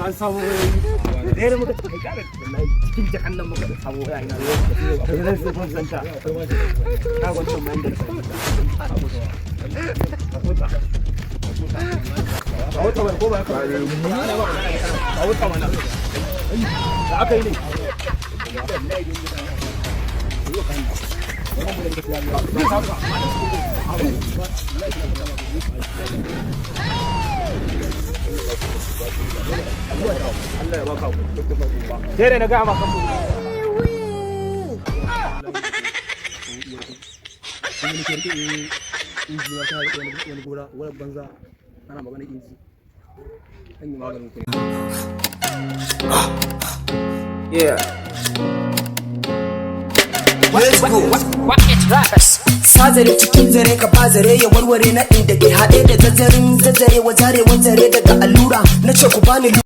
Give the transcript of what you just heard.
an samu ɗaya da muka kai kare cikin jakan nan muka samu ya ina da zai sai kun zanta ta gwancin mai da a wata wani ko ba ka a wata wani da aka yi ne Allah ya baka dare na ga maka wani gora wani banza ana magana inji an yi maganin kuɗi. Yeah. Sazare cikin zare ka ba zare ya warware na inda ke haɗe da zazzarin zazzare wa zarewan zare daga allura na ce ku bani